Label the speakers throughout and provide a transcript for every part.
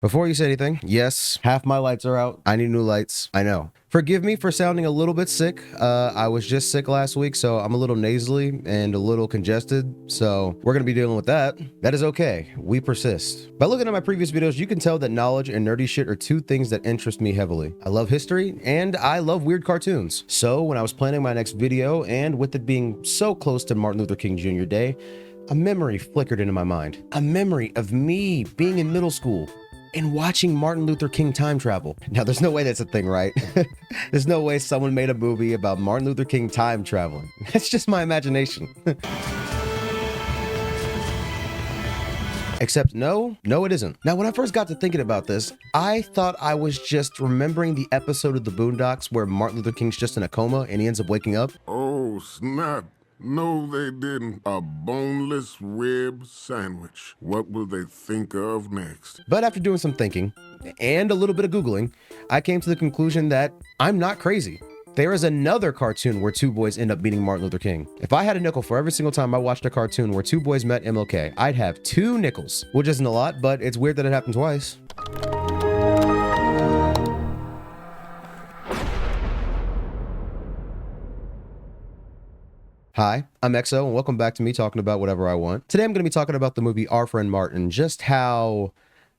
Speaker 1: Before you say anything, yes, half my lights are out. I need new lights. I know. Forgive me for sounding a little bit sick. I was just sick last week, so I'm a little nasally and a little congested, so we're gonna be dealing with that. That is okay. We persist. By looking at my previous videos, you can tell that knowledge and nerdy shit are two things that interest me heavily. I love history, and I love weird cartoons. So when I was planning my next video, and with it being so close to Martin Luther King Jr. Day, a memory flickered into my mind. A memory of me being in middle school and watching Martin Luther King time travel. Now, there's no way that's a thing, right? There's no way someone made a movie about Martin Luther King time traveling. It's just my imagination. Except no, it isn't. Now, when I first got to thinking about this, I thought I was just remembering the episode of the Boondocks where Martin Luther King's just in a coma and he ends up waking up.
Speaker 2: Oh, snap. No, they didn't. A boneless rib sandwich. What will they think of next?
Speaker 1: But after doing some thinking and a little bit of Googling, I came to the conclusion that I'm not crazy. There is another cartoon where two boys end up meeting Martin Luther King. If I had a nickel for every single time I watched a cartoon where two boys met MLK, I'd have 2 nickels, which isn't a lot, but it's weird that it happened twice. Hi, I'm EXO, and welcome back to me talking about whatever I want. Today I'm going to be talking about the movie Our Friend Martin, just how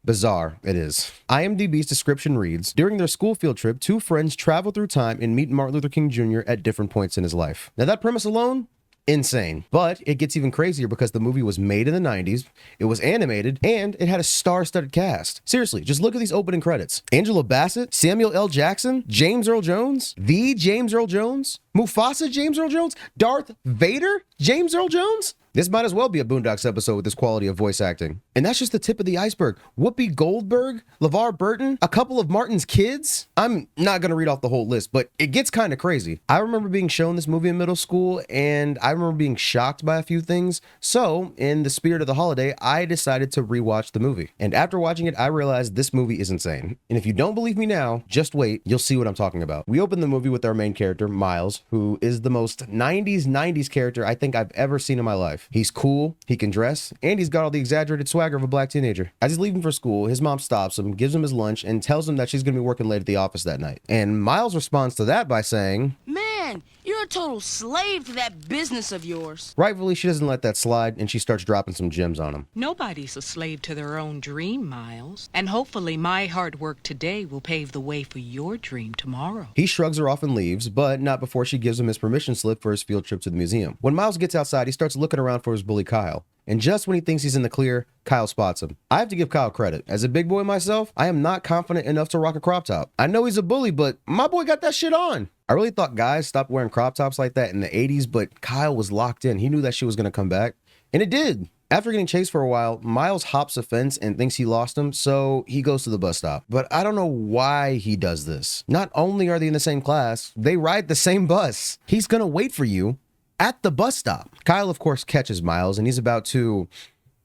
Speaker 1: bizarre it is. IMDb's description reads, during their school field trip, 2 friends travel through time and meet Martin Luther King Jr. at different points in his life. Now that premise alone, insane. But it gets even crazier because the movie was made in the 90s, it was animated, and it had a star-studded cast. Seriously, just look at these opening credits. Angela Bassett, Samuel L. Jackson, James Earl Jones, the James Earl Jones, Mufasa James Earl Jones, Darth Vader James Earl Jones. This might as well be a Boondocks episode with this quality of voice acting. And that's just the tip of the iceberg. Whoopi Goldberg, LeVar Burton, a couple of Martin's kids. I'm not going to read off the whole list, but it gets kind of crazy. I remember being shown this movie in middle school, and I remember being shocked by a few things. So, in the spirit of the holiday, I decided to rewatch the movie. And after watching it, I realized this movie is insane. And if you don't believe me now, just wait, you'll see what I'm talking about. We open the movie with our main character, Miles, who is the most 90s character I think I've ever seen in my life. He's cool, he can dress, and he's got all the exaggerated swagger of a black teenager. As he's leaving for school, his mom stops him, gives him his lunch, and tells him that she's going to be working late at the office that night. And Miles responds to that by saying,
Speaker 3: "Man, you're a total slave to that business of yours."
Speaker 1: Rightfully, she doesn't let that slide, and she starts dropping some gems on him.
Speaker 4: Nobody's a slave to their own dream, Miles. And hopefully my hard work today will pave the way for your dream tomorrow.
Speaker 1: He shrugs her off and leaves, but not before she gives him his permission slip for his field trip to the museum. When Miles gets outside, he starts looking around for his bully Kyle. And just when he thinks he's in the clear, Kyle spots him. I have to give Kyle credit. As a big boy myself, I am not confident enough to rock a crop top. I know he's a bully, but my boy got that shit on. I really thought guys stopped wearing crop tops like that in the 80s, but Kyle was locked in. He knew that shit was gonna come back, and it did. After getting chased for a while, Miles hops a fence and thinks he lost him, so he goes to the bus stop. But I don't know why he does this. Not only are they in the same class, they ride the same bus. He's gonna wait for you at the bus stop. Kyle, of course, catches Miles, and he's about to,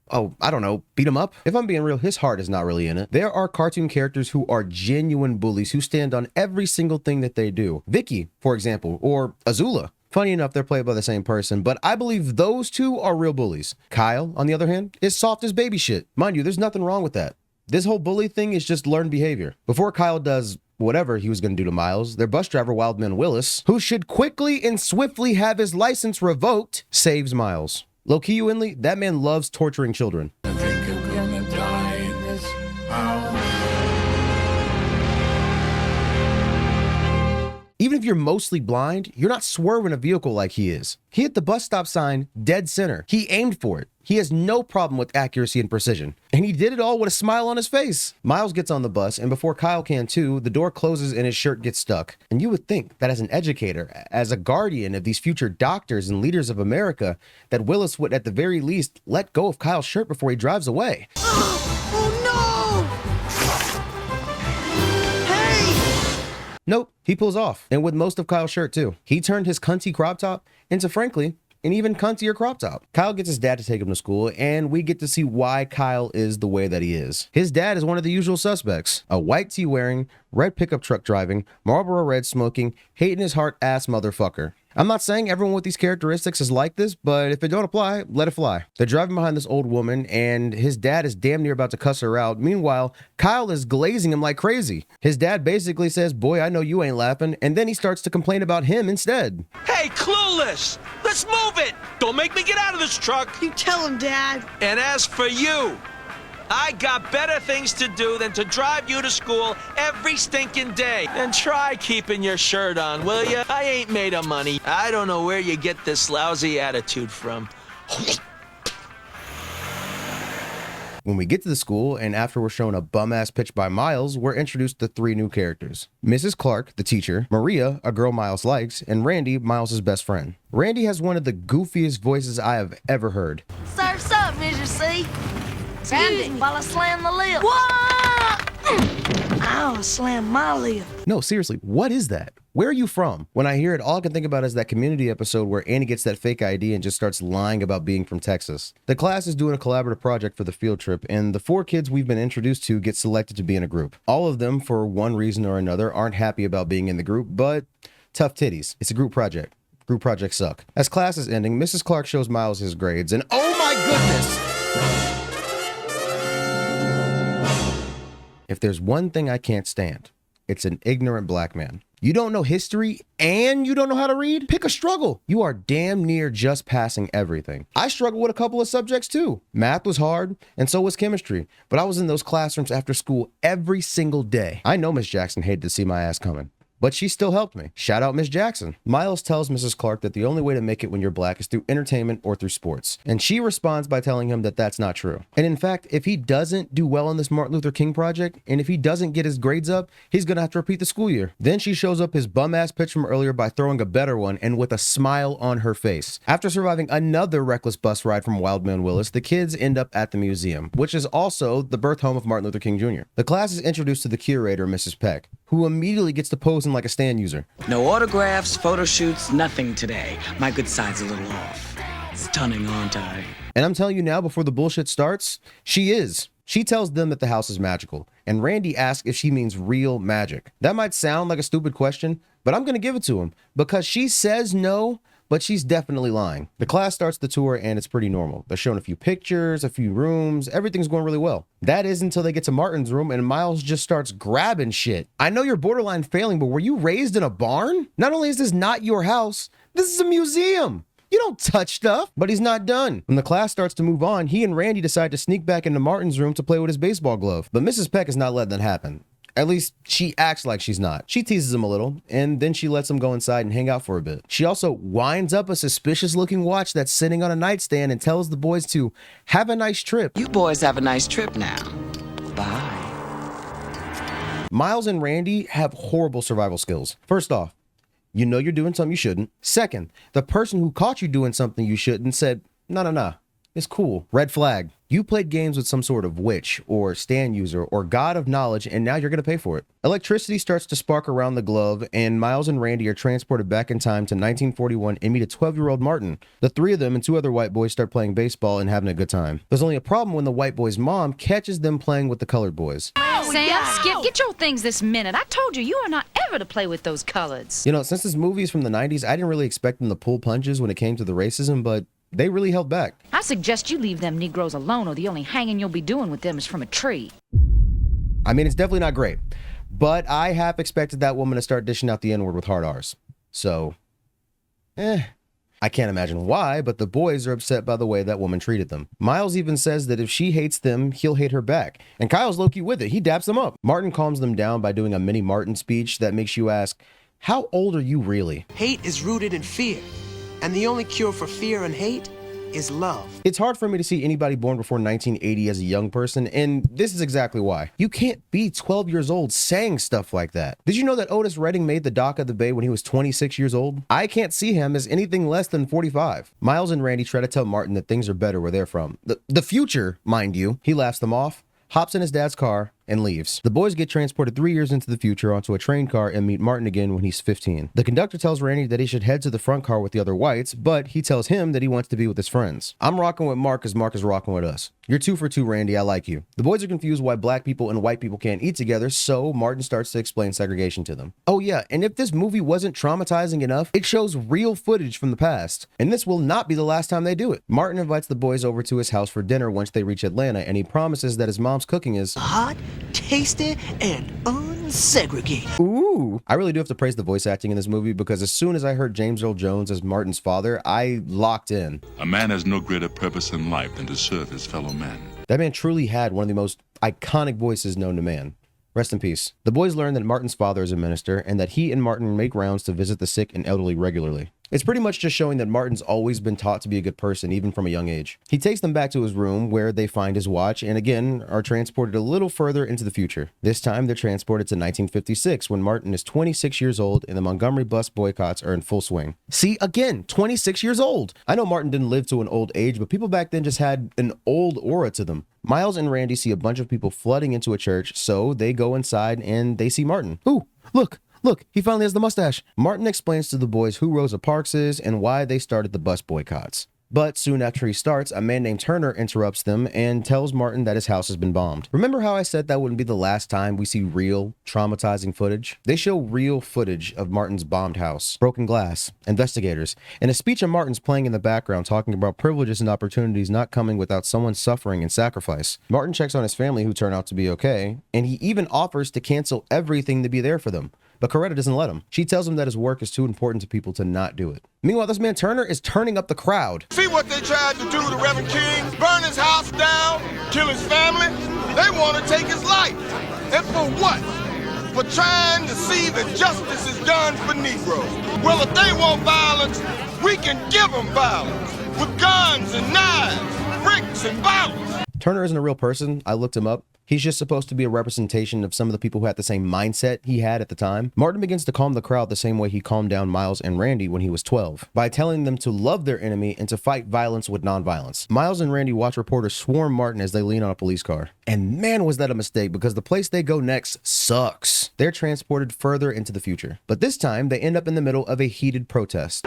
Speaker 1: I don't know, beat him up? If I'm being real, his heart is not really in it. There are cartoon characters who are genuine bullies who stand on every single thing that they do. Vicky, for example, or Azula. Funny enough, they're played by the same person, but I believe those two are real bullies. Kyle, on the other hand, is soft as baby shit. Mind you, there's nothing wrong with that. This whole bully thing is just learned behavior. Before Kyle does whatever he was going to do to Miles, their bus driver, Wildman Willis, who should quickly and swiftly have his license revoked, saves Miles. Low-key, Winley, that man loves torturing children.
Speaker 2: I think I'm gonna die in this house.
Speaker 1: Even if you're mostly blind, you're not swerving a vehicle like he is. He hit the bus stop sign dead center. He aimed for it. He has no problem with accuracy and precision. And he did it all with a smile on his face. Miles gets on the bus, and before Kyle can too, the door closes and his shirt gets stuck. And you would think that as an educator, as a guardian of these future doctors and leaders of America, that Willis would at the very least let go of Kyle's shirt before he drives away. Nope, he pulls off, and with most of Kyle's shirt too. He turned his cunty crop top into, frankly, an even cuntier crop top. Kyle gets his dad to take him to school, and we get to see why Kyle is the way that he is. His dad is one of the usual suspects. A white tee wearing, red pickup truck driving, Marlboro Red smoking, hate in his heart ass motherfucker. I'm not saying everyone with these characteristics is like this, but if it don't apply, let it fly. They're driving behind this old woman, and his dad is damn near about to cuss her out. Meanwhile, Kyle is glazing him like crazy. His dad basically says, "Boy, I know you ain't laughing," and then he starts to complain about him instead.
Speaker 5: Hey, Clueless! Let's move it! Don't make me get out of this truck!
Speaker 3: You tell him, Dad.
Speaker 5: And as for you, I got better things to do than to drive you to school every stinking day. And try keeping your shirt on, will ya? I ain't made of money. I don't know where you get this lousy attitude from.
Speaker 1: When we get to the school, and after we're shown a bum-ass pitch by Miles, we're introduced to 3 new characters. Mrs. Clark, the teacher, Maria, a girl Miles likes, and Randy, Miles' best friend. Randy has one of the goofiest voices I have ever heard.
Speaker 6: Surf's up, Mr. C. Excuse me while I slam the lip.
Speaker 3: What?
Speaker 6: I'll slam my lip.
Speaker 1: No, seriously, what is that? Where are you from? When I hear it, all I can think about is that Community episode where Annie gets that fake ID and just starts lying about being from Texas. The class is doing a collaborative project for the field trip, and the 4 kids we've been introduced to get selected to be in a group. All of them, for one reason or another, aren't happy about being in the group, but tough titties. It's a group project. Group projects suck. As class is ending, Mrs. Clark shows Miles his grades, and oh my goodness! If there's one thing I can't stand, it's an ignorant black man. You don't know history and you don't know how to read? Pick a struggle. You are damn near just passing everything. I struggled with a couple of subjects too. Math was hard, and so was chemistry, but I was in those classrooms after school every single day. I know Miss Jackson hated to see my ass coming, but she still helped me. Shout out Miss Jackson. Miles tells Mrs. Clark that the only way to make it when you're black is through entertainment or through sports. And she responds by telling him that that's not true. And in fact, if he doesn't do well in this Martin Luther King project, and if he doesn't get his grades up, he's gonna have to repeat the school year. Then she shows up his bum-ass pitch from earlier by throwing a better one and with a smile on her face. After surviving another reckless bus ride from Wildman Willis, the kids end up at the museum, which is also the birth home of Martin Luther King Jr. The class is introduced to the curator, Mrs. Peck, who immediately gets to posing like a stand user.
Speaker 7: No autographs, photo shoots, nothing today. My good side's a little off. Stunning, aren't I?
Speaker 1: And I'm telling you now, before the bullshit starts, she is. She tells them that the house is magical, and Randy asks if she means real magic. That might sound like a stupid question, but I'm gonna give it to him, because she says no, but she's definitely lying. The class starts the tour and it's pretty normal. They're showing a few pictures, a few rooms, everything's going really well. That is until they get to Martin's room and Miles just starts grabbing shit. I know you're borderline failing, but were you raised in a barn? Not only is this not your house, this is a museum. You don't touch stuff. But he's not done. When the class starts to move on, he and Randy decide to sneak back into Martin's room to play with his baseball glove. But Mrs. Peck is not letting that happen. At least she acts like she's not. She teases him a little, and then she lets him go inside and hang out for a bit. She also winds up a suspicious looking watch that's sitting on a nightstand and tells the boys to have a nice trip.
Speaker 7: You boys have a nice trip now. Bye.
Speaker 1: Miles and Randy have horrible survival skills. First off, you know you're doing something you shouldn't. Second, the person who caught you doing something you shouldn't said, no, it's cool. Red flag. You played games with some sort of witch or stand user or god of knowledge, and now you're going to pay for it. Electricity starts to spark around the glove, and Miles and Randy are transported back in time to 1941 and meet a 12-year-old Martin. The 3 of them and 2 other white boys start playing baseball and having a good time. There's only a problem when the white boy's mom catches them playing with the colored boys.
Speaker 8: Sam, Skip, get your things this minute. I told you, you are not ever to play with those coloreds.
Speaker 1: You know, since this movie is from the 90s, I didn't really expect them to pull punches when it came to the racism, but they really held back.
Speaker 8: I suggest you leave them Negroes alone, or the only hanging you'll be doing with them is from a tree.
Speaker 1: I mean, it's definitely not great, but I half expected that woman to start dishing out the N-word with hard R's. So, I can't imagine why, but the boys are upset by the way that woman treated them. Miles even says that if she hates them, he'll hate her back. And Kyle's low-key with it. He daps them up. Martin calms them down by doing a mini Martin speech that makes you ask, how old are you really?
Speaker 9: Hate is rooted in fear, and the only cure for fear and hate is love.
Speaker 1: It's hard for me to see anybody born before 1980 as a young person, and this is exactly why. You can't be 12 years old saying stuff like that. Did you know that Otis Redding made the dock of the Bay when he was 26 years old? I can't see him as anything less than 45. Miles and Randy try to tell Martin that things are better where they're from. The future, mind you. He laughs them off, hops in his dad's car, and leaves. The boys get transported 3 years into the future onto a train car and meet Martin again when he's 15. The conductor tells Randy that he should head to the front car with the other whites, but he tells him that he wants to be with his friends. I'm rocking with Mark because Mark is rocking with us. You're 2 for 2, Randy. I like you. The boys are confused why black people and white people can't eat together, so Martin starts to explain segregation to them. Oh yeah, and if this movie wasn't traumatizing enough, it shows real footage from the past, and this will not be the last time they do it. Martin invites the boys over to his house for dinner once they reach Atlanta, and he promises that his mom's cooking is
Speaker 9: hot, tasty, and unsegregated.
Speaker 1: ooh. I really do have to praise the voice acting in this movie because as soon as I heard James Earl Jones as Martin's father, I locked in.
Speaker 10: A man has no greater purpose in life than to serve his fellow man.
Speaker 1: That man truly had one of the most iconic voices known to man. Rest in peace. The boys learn that Martin's father is a minister and that he and Martin make rounds to visit the sick and elderly regularly. It's pretty much just showing that Martin's always been taught to be a good person, even from a young age. He takes them back to his room where they find his watch and again are transported a little further into the future. This time they're transported to 1956 when Martin is 26 years old and the Montgomery bus boycotts are in full swing. See, again, 26 years old. I know Martin didn't live to an old age, but people back then just had an old aura to them. Miles and Randy see a bunch of people flooding into a church, so they go inside and they see Martin. Ooh, look, he finally has the mustache. Martin explains to the boys who Rosa Parks is and why they started the bus boycotts. But soon after he starts, a man named Turner interrupts them and tells Martin that his house has been bombed. Remember how I said that wouldn't be the last time we see real, traumatizing footage? They show real footage of Martin's bombed house, broken glass, investigators, and a speech of Martin's playing in the background talking about privileges and opportunities not coming without someone suffering and sacrifice. Martin checks on his family who turn out to be okay, and he even offers to cancel everything to be there for them. But Coretta doesn't let him. She tells him that his work is too important to people to not do it. Meanwhile, this man Turner is turning up the crowd.
Speaker 2: See what they tried to do to Reverend King? Burn his house down, kill his family? They want to take his life. And for what? For trying to see that justice is done for Negroes. Well, if they want violence, we can give them violence. With guns and knives, bricks and bottles.
Speaker 1: Turner isn't a real person. I looked him up. He's just supposed to be a representation of some of the people who had the same mindset he had at the time. Martin begins to calm the crowd the same way he calmed down Miles and Randy when he was 12, by telling them to love their enemy and to fight violence with nonviolence. Miles and Randy watch reporters swarm Martin as they lean on a police car. And man, was that a mistake, because the place they go next sucks. They're transported further into the future. But this time, they end up in the middle of a heated protest.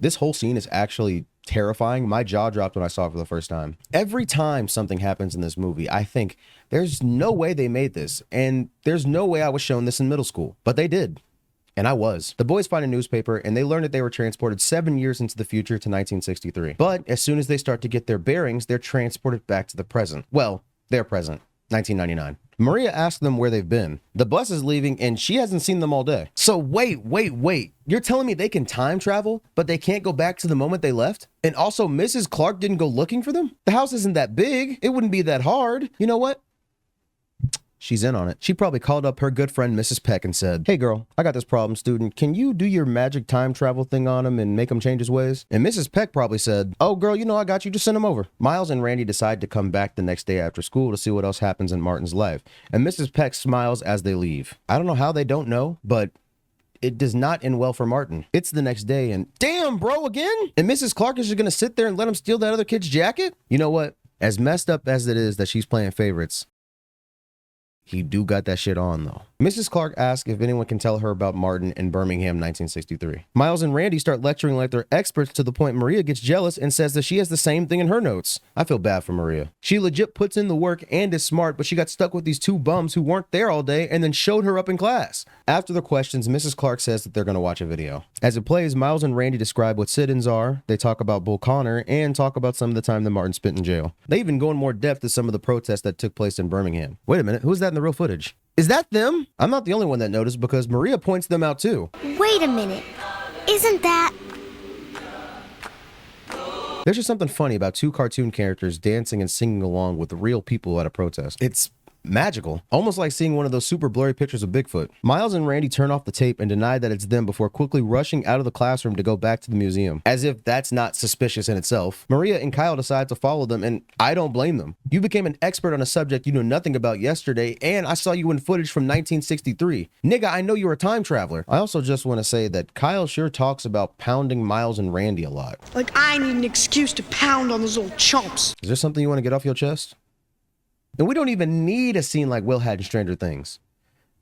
Speaker 1: This whole scene is actually terrifying. My jaw dropped when I saw it for the first time. Every time something happens in this movie, I think there's no way they made this, and there's no way I was shown this in middle school, but they did. And I was. The boys find a newspaper and they learn that they were transported 7 years into the future to 1963. But as soon as they start to get their bearings, they're transported back to the present. Well, their present, 1999. Maria asks them where they've been. The bus is leaving and she hasn't seen them all day. So wait. You're telling me they can time travel, but they can't go back to the moment they left? And also Mrs. Clark didn't go looking for them? The house isn't that big. It wouldn't be that hard. You know what? She's in on it. She probably called up her good friend Mrs. Peck and said, "Hey girl, I got this problem student. Can you do your magic time travel thing on him and make him change his ways?" And Mrs. Peck probably said, "Oh girl, you know I got you. Just send him over." Miles and Randy decide to come back the next day after school to see what else happens in Martin's life. And Mrs. Peck smiles as they leave. I don't know how they don't know, but it does not end well for Martin. It's the next day and damn bro, again? And Mrs. Clark is just gonna sit there and let him steal that other kid's jacket? You know what? As messed up as it is that she's playing favorites, he do got that shit on though. Mrs. Clark asks if anyone can tell her about Martin in Birmingham, 1963. Miles and Randy start lecturing like they're experts to the point Maria gets jealous and says that she has the same thing in her notes. I feel bad for Maria. She legit puts in the work and is smart, but she got stuck with these two bums who weren't there all day and then showed her up in class. After the questions, Mrs. Clark says that they're going to watch a video. As it plays, Miles and Randy describe what sit-ins are, they talk about Bull Connor, and talk about some of the time that Martin spent in jail. They even go in more depth to some of the protests that took place in Birmingham. Wait a minute, who's that in the real footage? Is that them? I'm not the only one that noticed because Maria points them out too.
Speaker 11: Wait a minute. Isn't that...
Speaker 1: There's just something funny about two cartoon characters dancing and singing along with real people at a protest. It's magical, almost like seeing one of those super blurry pictures of Bigfoot. Miles and Randy turn off the tape and deny that it's them before quickly rushing out of the classroom to go back to the museum, as if that's not suspicious in itself. Maria and Kyle decide to follow them, and I don't blame them. You became an expert on a subject you knew nothing about yesterday, and I saw you in footage from 1963. Nigga, I know you're a time traveler. I also just want to say that Kyle sure talks about pounding Miles and Randy a lot.
Speaker 12: Like I need an excuse to pound on those old chumps.
Speaker 1: Is there something you want to get off your chest? And we don't even need a scene like Will had in Stranger Things.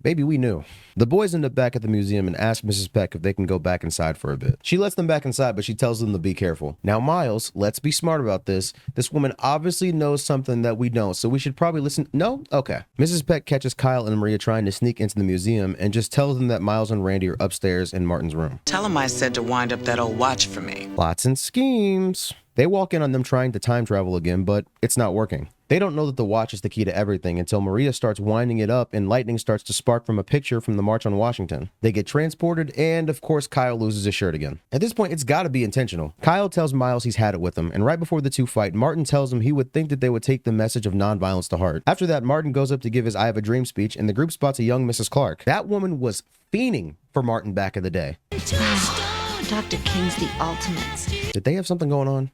Speaker 1: Baby, we knew. The boys end up back at the museum and ask Mrs. Peck if they can go back inside for a bit. She lets them back inside, but she tells them to be careful. Now, Miles, let's be smart about this. This woman obviously knows something that we don't, so we should probably listen. No? Okay. Mrs. Peck catches Kyle and Maria trying to sneak into the museum and just tells them that Miles and Randy are upstairs in Martin's room.
Speaker 7: Tell him I said to wind up that old watch for me.
Speaker 1: Plots and schemes. They walk in on them trying to time travel again, but it's not working. They don't know that the watch is the key to everything until Maria starts winding it up and lightning starts to spark from a picture from the March on Washington. They get transported, and of course Kyle loses his shirt again. At this point, it's gotta be intentional. Kyle tells Miles he's had it with him, and right before the two fight, Martin tells him he would think that they would take the message of nonviolence to heart. After that, Martin goes up to give his I Have a Dream speech, and the group spots a young Mrs. Clark. That woman was fiending for Martin back in the day.
Speaker 8: Dr. King's the ultimate.
Speaker 1: Did they have something going on?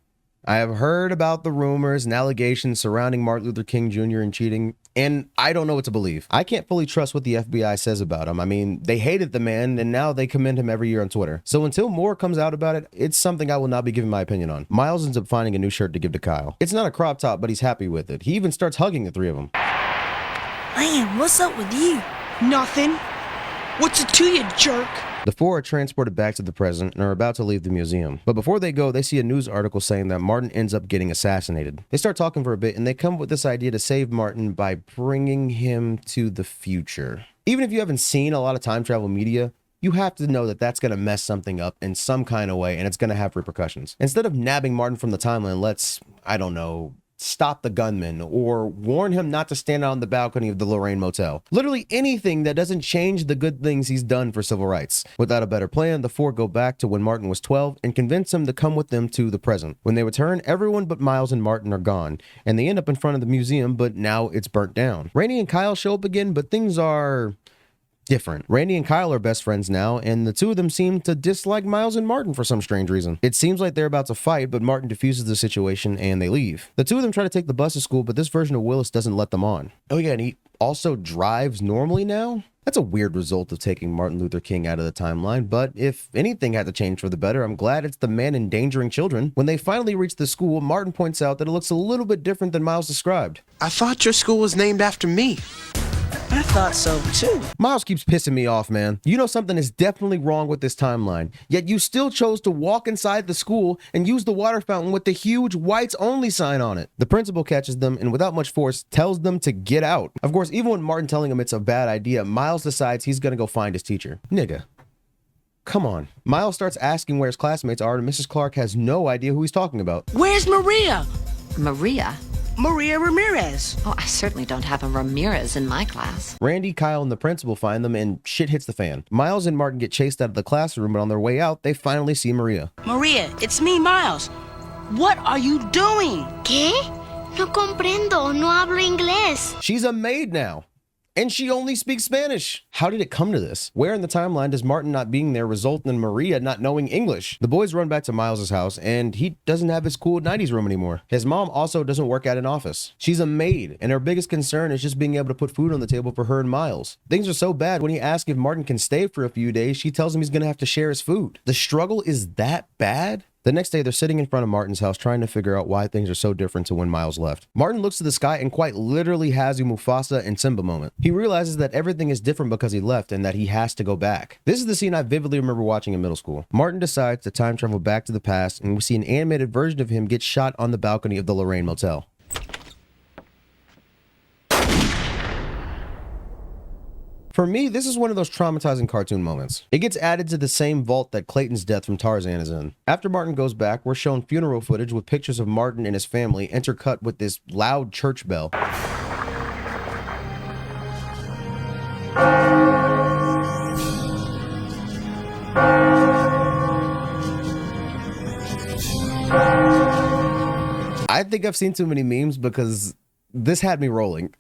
Speaker 1: I have heard about the rumors and allegations surrounding Martin Luther King Jr. and cheating, and I don't know what to believe. I can't fully trust what the FBI says about him. I mean, they hated the man, and now they commend him every year on Twitter. So until more comes out about it, it's something I will not be giving my opinion on. Miles ends up finding a new shirt to give to Kyle. It's not a crop top, but he's happy with it. He even starts hugging the three of them.
Speaker 12: Man, what's up with you? Nothing. What's it to you, jerk?
Speaker 1: The four are transported back to the present and are about to leave the museum. But before they go, they see a news article saying that Martin ends up getting assassinated. They start talking for a bit and they come up with this idea to save Martin by bringing him to the future. Even if you haven't seen a lot of time travel media, you have to know that that's going to mess something up in some kind of way and it's going to have repercussions. Instead of nabbing Martin from the timeline, let's, I don't know, stop the gunman or warn him not to stand out on the balcony of the Lorraine Motel. Literally anything that doesn't change the good things he's done for civil rights. Without a better plan, the four go back to when Martin was 12 and convince him to come with them to the present. When they return, everyone but Miles and Martin are gone, and they end up in front of the museum, but now it's burnt down. Randy and Kyle show up again, but things are different. Randy and Kyle are best friends now, and the two of them seem to dislike Miles and Martin for some strange reason. It seems like they're about to fight, but Martin diffuses the situation and they leave. The two of them try to take the bus to school, but this version of Willis doesn't let them on. Oh yeah, and he also drives normally now? That's a weird result of taking Martin Luther King out of the timeline, but if anything had to change for the better, I'm glad it's the man endangering children. When they finally reach the school, Martin points out that it looks a little bit different than Miles described.
Speaker 9: I thought your school was named after me.
Speaker 12: I thought so too.
Speaker 1: Miles keeps pissing me off, man. You know something is definitely wrong with this timeline, yet you still chose to walk inside the school and use the water fountain with the huge whites only sign on it. The principal catches them and without much force tells them to get out. Of course, even with Martin telling him it's a bad idea, Miles decides he's gonna go find his teacher. Nigga. Come on. Miles starts asking where his classmates are and Mrs. Clark has no idea who he's talking about.
Speaker 3: Where's Maria?
Speaker 8: Maria?
Speaker 12: Maria Ramirez.
Speaker 8: Oh, I certainly don't have a Ramirez in my class.
Speaker 1: Randy, Kyle, and the principal find them and shit hits the fan. Miles and Martin get chased out of the classroom, but on their way out, they finally see Maria.
Speaker 3: Maria, it's me, Miles. What are you doing?
Speaker 11: ¿Qué? No comprendo, no hablo inglés.
Speaker 1: She's a maid now. And she only speaks Spanish. How did it come to this? Where in the timeline does Martin not being there result in Maria not knowing English? The boys run back to Miles's house and he doesn't have his cool 90s room anymore. His mom also doesn't work at an office. She's a maid and her biggest concern is just being able to put food on the table for her and Miles. Things are so bad when he asks if Martin can stay for a few days, she tells him he's gonna have to share his food. The struggle is that bad? The next day, they're sitting in front of Martin's house trying to figure out why things are so different to when Miles left. Martin looks to the sky and quite literally has a Mufasa and Simba moment. He realizes that everything is different because he left and that he has to go back. This is the scene I vividly remember watching in middle school. Martin decides to time travel back to the past and we see an animated version of him get shot on the balcony of the Lorraine Motel. For me, this is one of those traumatizing cartoon moments. It gets added to the same vault that Clayton's death from Tarzan is in. After Martin goes back, we're shown funeral footage with pictures of Martin and his family intercut with this loud church bell. I think I've seen too many memes because this had me rolling.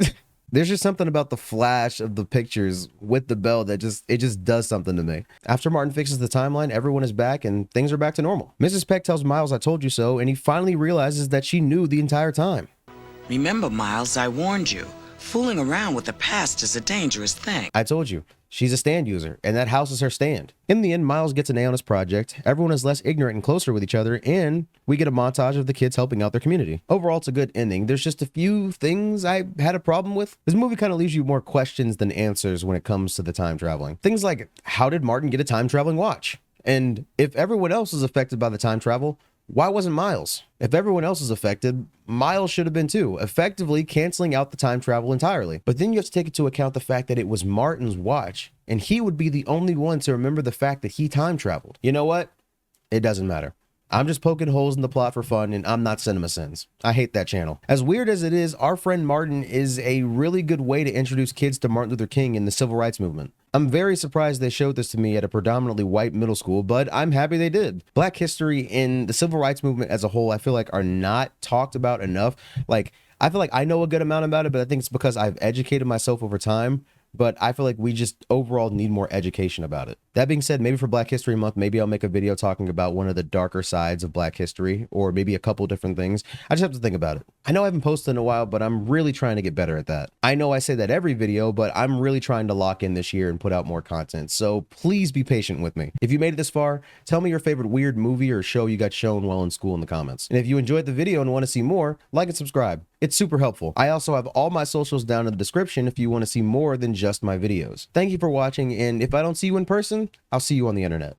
Speaker 1: There's just something about the flash of the pictures with the bell that it just does something to me. After Martin fixes the timeline, everyone is back and things are back to normal. Mrs. Peck tells Miles, "I told you so," and he finally realizes that she knew the entire time.
Speaker 7: Remember, Miles, I warned you. Fooling around with the past is a dangerous thing.
Speaker 1: I told you. She's a stand user, and that house is her stand. In the end, Miles gets an A on his project, everyone is less ignorant and closer with each other, and we get a montage of the kids helping out their community. Overall, it's a good ending. There's just a few things I had a problem with. This movie kind of leaves you more questions than answers when it comes to the time traveling. Things like, how did Martin get a time traveling watch? And if everyone else was affected by the time travel, why wasn't Miles? If everyone else is affected, Miles should have been too, effectively canceling out the time travel entirely. But then you have to take into account the fact that it was Martin's watch, and he would be the only one to remember the fact that he time traveled. You know what? It doesn't matter. I'm just poking holes in the plot for fun, and I'm not CinemaSins. I hate that channel. As weird as it is, Our Friend Martin is a really good way to introduce kids to Martin Luther King and the civil rights movement. I'm very surprised they showed this to me at a predominantly white middle school, but I'm happy they did. Black history and the civil rights movement as a whole, I feel like are not talked about enough. Like, I feel like I know a good amount about it, but I think it's because I've educated myself over time. But I feel like we just overall need more education about it. That being said, maybe for Black History Month, maybe I'll make a video talking about one of the darker sides of Black history, or maybe a couple different things. I just have to think about it. I know I haven't posted in a while, but I'm really trying to get better at that. I know I say that every video, but I'm really trying to lock in this year and put out more content. So please be patient with me. If you made it this far, tell me your favorite weird movie or show you got shown while in school in the comments. And if you enjoyed the video and want to see more, like and subscribe. It's super helpful. I also have all my socials down in the description if you want to see more than just my videos. Thank you for watching, and if I don't see you in person, I'll see you on the internet.